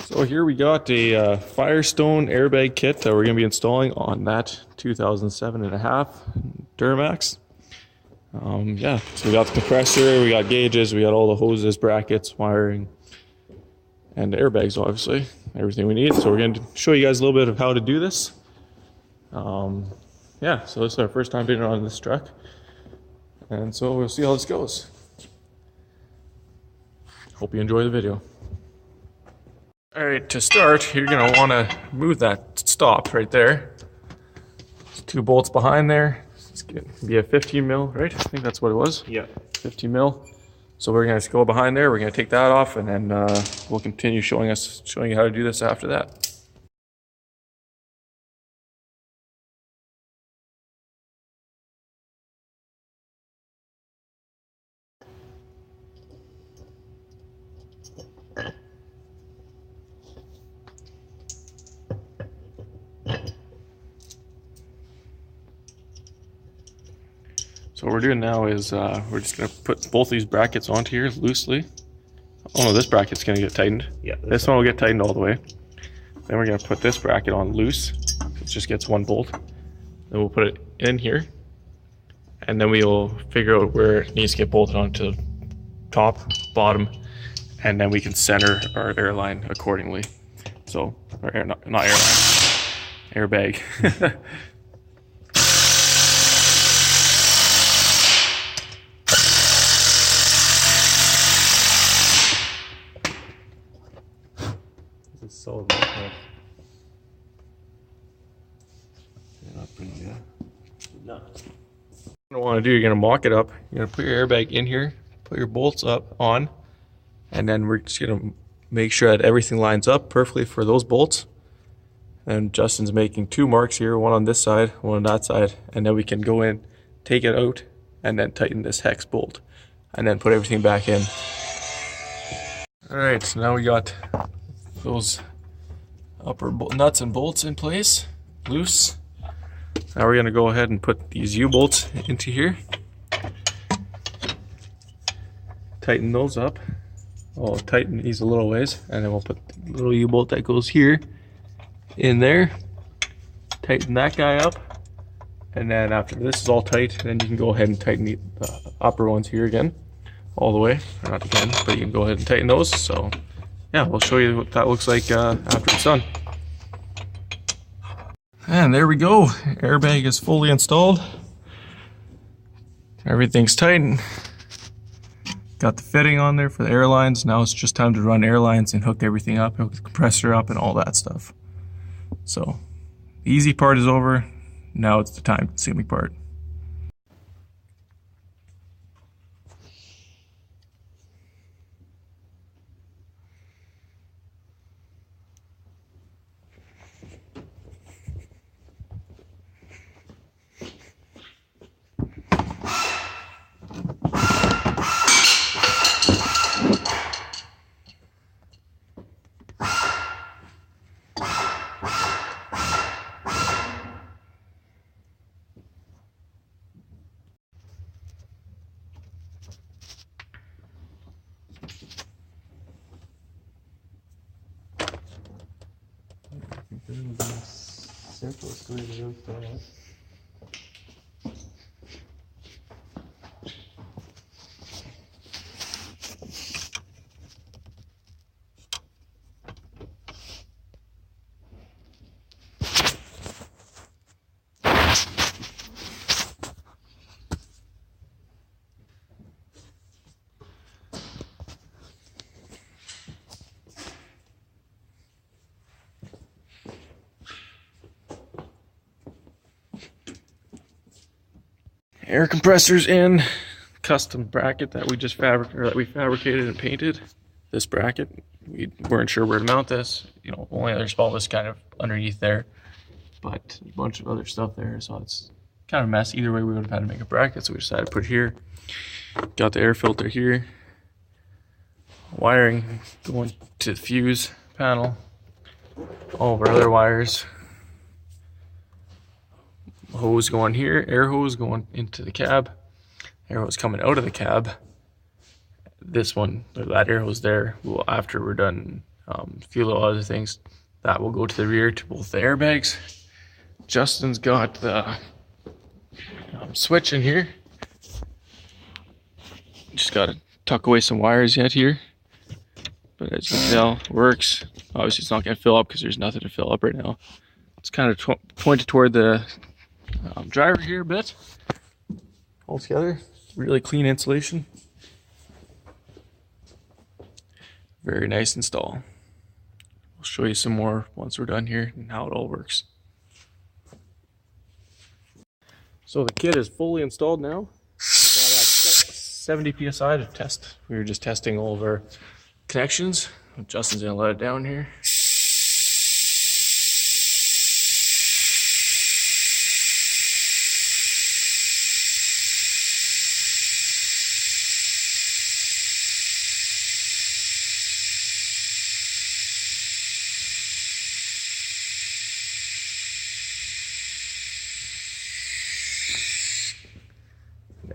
So here we got a Firestone Air Bag Kit that we're going to be installing on that 2007.5 Duramax. Yeah, so we got the compressor, we got gauges, we got all the hoses, brackets, wiring, and the airbags, obviously, everything we need. So we're going to show you guys a little bit of how to do this. Yeah, so this is our first time being on this truck, and so we'll see how this goes. Hope you enjoy the video. Alright, to start, you're going to want to move that stop right there. There's 2 bolts behind there. It's going to be a 15 mil, right? I think that's what it was. Yeah. 15 mil. So we're going to go behind there. We're going to take that off, and then we'll continue showing you how to do this after that. So what we're doing now is we're just going to put both these brackets onto here loosely. Oh no, this bracket's going to get tightened. Yeah. This one will get tightened all the way. Then we're going to put this bracket on loose. It just gets 1 bolt. Then we'll put it in here. And then we'll figure out where it needs to get bolted onto the top, bottom, and then we can center our airline accordingly. So, or not airline, airbag. This is solid. No. What you want to do, you're going to mock it up. You're going to put your airbag in here, put your bolts up on, and then we're just going to make sure that everything lines up perfectly for those bolts. And Justin's making 2 marks here, one on this side, one on that side, and then we can go in, take it out, and then tighten this hex bolt, and then put everything back in. Alright, so now we got those upper nuts and bolts in place, loose. Now we're going to go ahead and put these U-bolts into here. Tighten those up. I'll tighten these a little ways, and then we'll put the little U-bolt that goes here in there. Tighten that guy up. And then after this is all tight, then you can go ahead and tighten the upper ones here again. All the way. Or not again, but you can go ahead and tighten those. So yeah, we'll show you what that looks like after it's done. And there we go. Airbag is fully installed. Everything's tight. Got the fitting on there for the airlines. Now it's just time to run airlines and hook everything up, hook the compressor up and all that stuff. So the easy part is over. Now it's the time consuming part. Simplest way to do that. Air compressors in, custom bracket that we just fabricated and painted. This bracket, we weren't sure where to mount this. You know, only other spot was kind of underneath there, but a bunch of other stuff there, so it's kind of a mess. Either way, we would have had to make a bracket, so we decided to put it here. Got the air filter here. Wiring going to the fuse panel. All of our other wires. Hose going here, air hose going into the cab, air hose coming out of the cab. This one, that air hose there, well, after we're done A few little other things that will go to the rear to both the airbags. Justin's got the switch in here. Just got to tuck away some wires yet here. But as you can tell, works. Obviously it's not going to fill up because there's nothing to fill up right now. It's kind of pointed toward the driver here a bit. Altogether, really clean insulation. Very nice install. I'll show you some more once we're done here and how it all works. So the kit is fully installed now. We got at 70 psi to test. We were just testing all of our connections. Justin's gonna let it down here.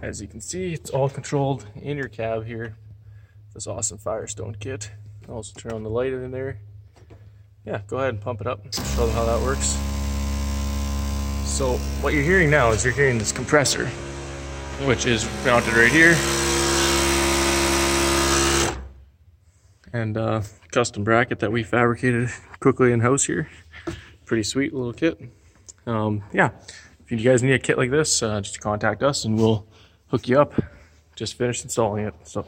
As you can see, it's all controlled in your cab here. This awesome Firestone kit. I'll also turn on the light in there. Yeah, go ahead and pump it up. Show them how that works. So what you're hearing now is you're hearing this compressor, which is mounted right here. And custom bracket that we fabricated quickly in-house here. Pretty sweet little kit. Yeah, if you guys need a kit like this, just contact us and we'll hook you up. Just finished installing it. So